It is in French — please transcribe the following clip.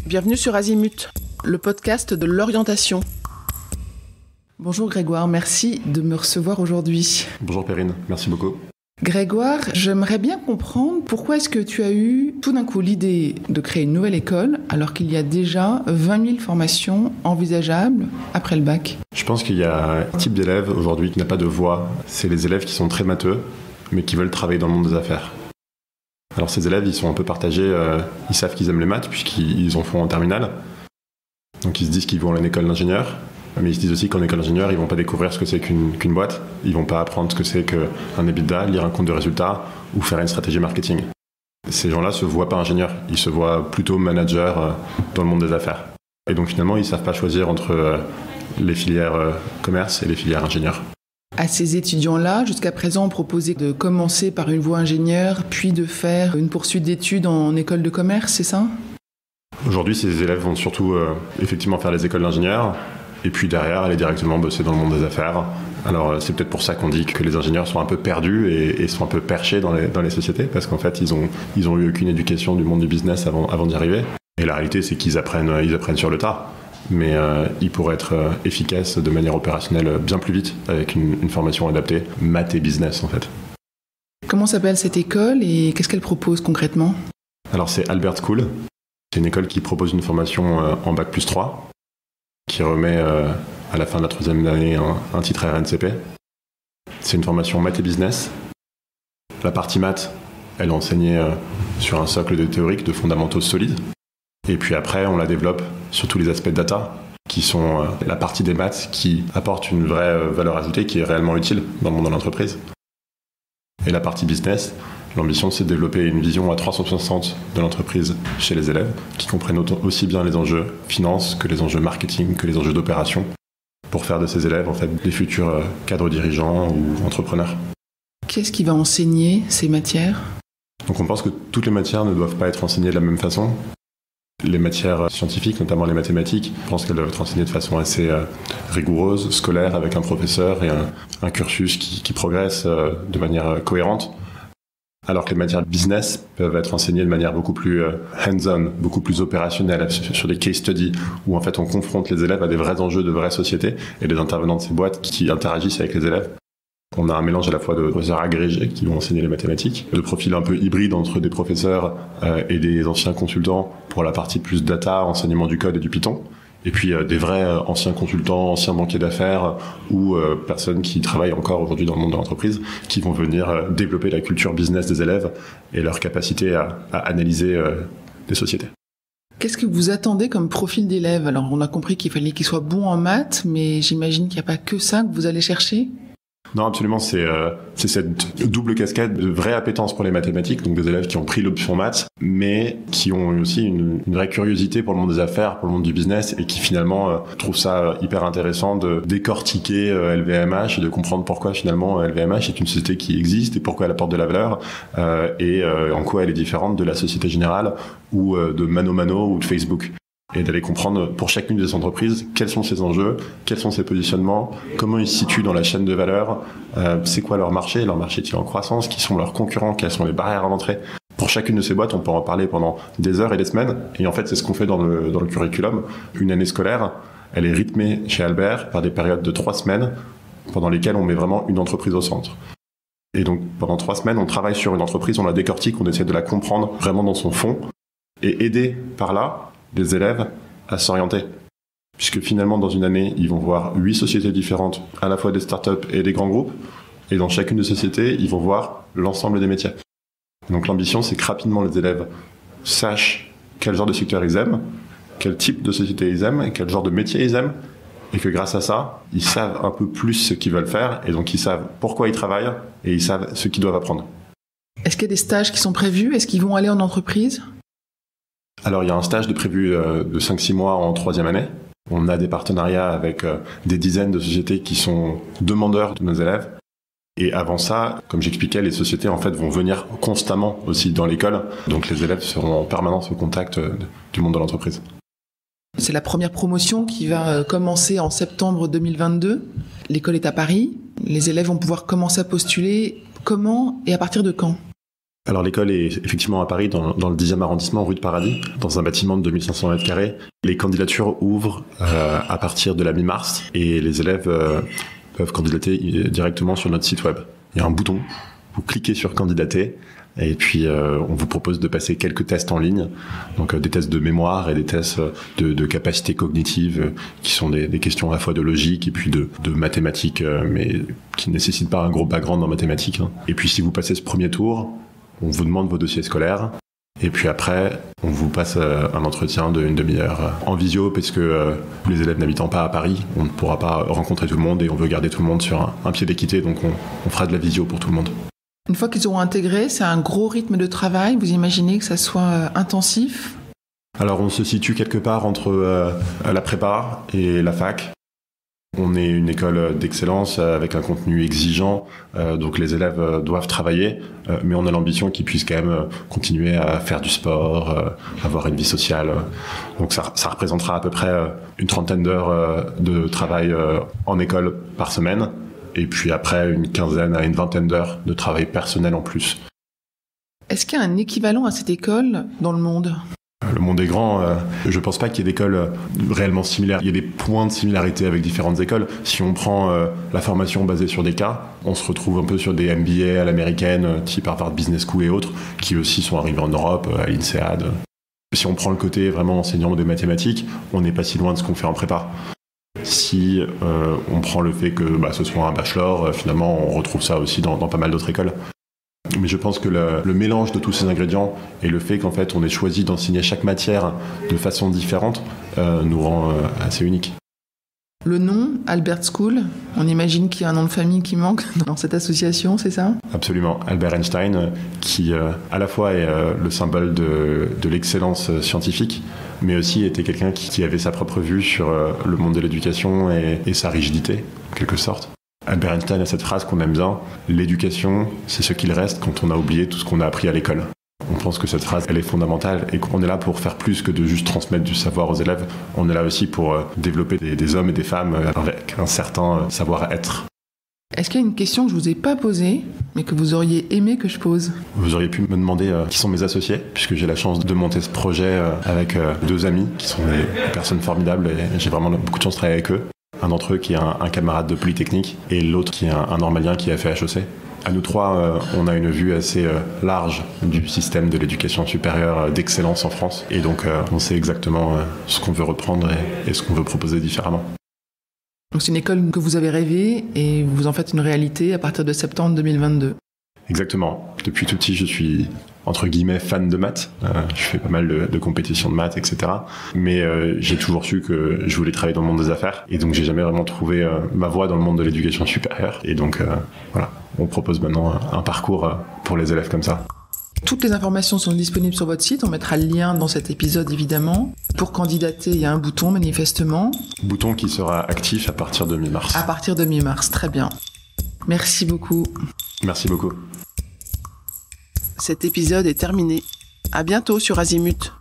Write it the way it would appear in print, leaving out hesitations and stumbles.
Bienvenue sur Azimut, le podcast de l'orientation. Bonjour Grégoire, merci de me recevoir aujourd'hui. Bonjour Perrine, merci beaucoup. Grégoire, j'aimerais bien comprendre pourquoi est-ce que tu as eu tout d'un coup l'idée de créer une nouvelle école alors qu'il y a déjà 20 000 formations envisageables après le bac. Je pense qu'il y a un type d'élève aujourd'hui qui n'a pas de voix. C'est les élèves qui sont très matheux, mais qui veulent travailler dans le monde des affaires. Alors ces élèves, ils sont un peu partagés, ils savent qu'ils aiment les maths puisqu'ils en font en terminale. Donc ils se disent qu'ils vont à une école d'ingénieur, mais ils se disent aussi qu'en école d'ingénieur, ils vont pas découvrir ce que c'est qu'une boîte, ils vont pas apprendre ce que c'est qu'un EBITDA, lire un compte de résultats ou faire une stratégie marketing. Ces gens-là se voient pas ingénieurs, ils se voient plutôt managers dans le monde des affaires. Et donc finalement, ils savent pas choisir entre les filières commerce et les filières ingénieurs. À ces étudiants-là, jusqu'à présent, on proposait de commencer par une voie ingénieur, puis de faire une poursuite d'études en école de commerce, c'est ça ? Aujourd'hui, ces élèves vont surtout effectivement faire les écoles d'ingénieurs, et puis derrière, aller directement bosser dans le monde des affaires. Alors c'est peut-être pour ça qu'on dit que les ingénieurs sont un peu perdus et sont un peu perchés dans les sociétés, parce qu'en fait, ils ont eu aucune éducation du monde du business avant d'y arriver. Et la réalité, c'est qu'ils apprennent sur le tas. Mais ils pourraient être efficaces de manière opérationnelle bien plus vite avec une formation adaptée, maths et business en fait. Comment s'appelle cette école et qu'est-ce qu'elle propose concrètement ? Alors c'est Albert School, c'est une école qui propose une formation en Bac plus 3, qui remet à la fin de la troisième année un titre RNCP. C'est une formation maths et business. La partie maths, elle est enseignée sur un socle de théorique, de fondamentaux solides. Et puis après, on la développe sur tous les aspects de data, qui sont la partie des maths qui apporte une vraie valeur ajoutée, qui est réellement utile dans le monde de l'entreprise. Et la partie business, l'ambition c'est de développer une vision à 360 de l'entreprise chez les élèves, qui comprennent aussi bien les enjeux finance que les enjeux marketing, que les enjeux d'opération, pour faire de ces élèves en fait des futurs cadres dirigeants ou entrepreneurs. Qu'est-ce qui va enseigner ces matières ? Donc on pense que toutes les matières ne doivent pas être enseignées de la même façon. Les matières scientifiques, notamment les mathématiques, je pense qu'elles doivent être enseignées de façon assez rigoureuse, scolaire, avec un professeur et un cursus qui progresse de manière cohérente. Alors que les matières business peuvent être enseignées de manière beaucoup plus hands-on, beaucoup plus opérationnelle, sur des case studies, où en fait on confronte les élèves à des vrais enjeux de vraies sociétés et les intervenants de ces boîtes qui interagissent avec les élèves. On a un mélange à la fois de professeurs agrégés qui vont enseigner les mathématiques, de profils un peu hybrides entre des professeurs et des anciens consultants pour la partie plus data, enseignement du code et du Python, et puis des vrais anciens consultants, anciens banquiers d'affaires ou personnes qui travaillent encore aujourd'hui dans le monde de l'entreprise, qui vont venir développer la culture business des élèves et leur capacité à analyser des sociétés. Qu'est-ce que vous attendez comme profil d'élève ? Alors on a compris qu'il fallait qu'ils soient bons en maths, mais j'imagine qu'il n'y a pas que ça que vous allez chercher ? Non, absolument, c'est cette double casquette de vraie appétence pour les mathématiques, donc des élèves qui ont pris l'option maths, mais qui ont aussi une vraie curiosité pour le monde des affaires, pour le monde du business, et qui finalement trouvent ça hyper intéressant de décortiquer LVMH et de comprendre pourquoi finalement LVMH est une société qui existe et pourquoi elle apporte de la valeur, et en quoi elle est différente de la Société Générale ou de Mano Mano ou de Facebook. Et d'aller comprendre pour chacune des entreprises quels sont ses enjeux, quels sont ses positionnements, comment ils se situent dans la chaîne de valeur, c'est quoi leur marché est-il en croissance, qui sont leurs concurrents, quelles sont les barrières à l'entrée. Pour chacune de ces boîtes, on peut en parler pendant des heures et des semaines, et en fait c'est ce qu'on fait dans le curriculum. Une année scolaire, elle est rythmée chez Albert par des périodes de 3 semaines, pendant lesquelles on met vraiment une entreprise au centre. Et donc pendant 3 semaines, on travaille sur une entreprise, on la décortique, on essaie de la comprendre vraiment dans son fond, et aider par là les élèves à s'orienter. Puisque finalement, dans une année, ils vont voir 8 sociétés différentes, à la fois des startups et des grands groupes. Et dans chacune des sociétés, ils vont voir l'ensemble des métiers. Donc l'ambition, c'est que rapidement, les élèves sachent quel genre de secteur ils aiment, quel type de société ils aiment, et quel genre de métier ils aiment. Et que grâce à ça, ils savent un peu plus ce qu'ils veulent faire. Et donc, ils savent pourquoi ils travaillent et ils savent ce qu'ils doivent apprendre. Est-ce qu'il y a des stages qui sont prévus ? Est-ce qu'ils vont aller en entreprise ? Alors, il y a un stage de prévu de 5-6 mois en 3e année. On a des partenariats avec des dizaines de sociétés qui sont demandeurs de nos élèves. Et avant ça, comme j'expliquais, les sociétés en fait vont venir constamment aussi dans l'école. Donc les élèves seront en permanence au contact du monde de l'entreprise. C'est la première promotion qui va commencer en septembre 2022. L'école est à Paris. Les élèves vont pouvoir commencer à postuler. Comment et à partir de quand ? Alors l'école est effectivement à Paris, dans le 10e arrondissement, rue de Paradis, dans un bâtiment de 2500 mètres carrés. Les candidatures ouvrent à partir de la mi-mars et les élèves peuvent candidater directement sur notre site web. Il y a un bouton, vous cliquez sur candidater et puis on vous propose de passer quelques tests en ligne, donc des tests de mémoire et des tests de capacité cognitive qui sont des questions à la fois de logique et puis de mathématiques, mais qui ne nécessitent pas un gros background en mathématiques. Et puis si vous passez ce premier tour, on vous demande vos dossiers scolaires et puis après on vous passe un entretien d'une demi-heure en visio parce que les élèves n'habitant pas à Paris, on ne pourra pas rencontrer tout le monde et on veut garder tout le monde sur un pied d'équité, donc on fera de la visio pour tout le monde. Une fois qu'ils auront intégré, c'est un gros rythme de travail. Vous imaginez que ça soit intensif ? Alors on se situe quelque part entre la prépa et la fac. On est une école d'excellence avec un contenu exigeant, donc les élèves doivent travailler, mais on a l'ambition qu'ils puissent quand même continuer à faire du sport, avoir une vie sociale. Donc ça représentera à peu près une trentaine d'heures de travail en école par semaine, et puis après une quinzaine à une vingtaine d'heures de travail personnel en plus. Est-ce qu'il y a un équivalent à cette école dans le monde ? Le monde est grand, je pense pas qu'il y ait d'écoles réellement similaires. Il y a des points de similarité avec différentes écoles. Si on prend la formation basée sur des cas, on se retrouve un peu sur des MBA à l'américaine, type Harvard Business School et autres, qui aussi sont arrivés en Europe, à l'INSEAD. Si on prend le côté vraiment enseignant des mathématiques, on n'est pas si loin de ce qu'on fait en prépa. Si on prend le fait que ce soit un bachelor, finalement on retrouve ça aussi dans pas mal d'autres écoles. Mais je pense que le mélange de tous ces ingrédients et le fait qu'en fait on ait choisi d'enseigner chaque matière de façon différente nous rend assez unique. Le nom, Albert School, on imagine qu'il y a un nom de famille qui manque dans cette association, c'est ça ? Absolument. Albert Einstein, qui à la fois est le symbole de l'excellence scientifique, mais aussi était quelqu'un qui avait sa propre vue sur le monde de l'éducation et sa rigidité, en quelque sorte. Albert Einstein a cette phrase qu'on aime bien, « L'éducation, c'est ce qu'il reste quand on a oublié tout ce qu'on a appris à l'école ». On pense que cette phrase, elle est fondamentale et qu'on est là pour faire plus que de juste transmettre du savoir aux élèves. On est là aussi pour développer des hommes et des femmes avec un certain savoir-être. Est-ce qu'il y a une question que je ne vous ai pas posée, mais que vous auriez aimé que je pose ? Vous auriez pu me demander qui sont mes associés, puisque j'ai la chance de monter ce projet avec deux amis qui sont des personnes formidables et j'ai vraiment beaucoup de chance de travailler avec eux. Un d'entre eux qui est un camarade de Polytechnique et l'autre qui est un normalien qui a fait HEC. À nous trois, on a une vue assez large du système de l'éducation supérieure d'excellence en France. Et donc, on sait exactement ce qu'on veut reprendre et ce qu'on veut proposer différemment. Donc, c'est une école que vous avez rêvée et vous en faites une réalité à partir de septembre 2022. Exactement. Depuis tout petit, je suis entre guillemets fan de maths. Je fais pas mal de compétitions de maths, etc. Mais j'ai toujours su que je voulais travailler dans le monde des affaires. Et donc, j'ai jamais vraiment trouvé ma voie dans le monde de l'éducation supérieure. Et donc, voilà. On propose maintenant un parcours pour les élèves comme ça. Toutes les informations sont disponibles sur votre site. On mettra le lien dans cet épisode, évidemment. Pour candidater, il y a un bouton, manifestement. Bouton qui sera actif à partir de mi-mars. À partir de mi-mars, très bien. Merci beaucoup. Merci beaucoup. Cet épisode est terminé. À bientôt sur Azimut.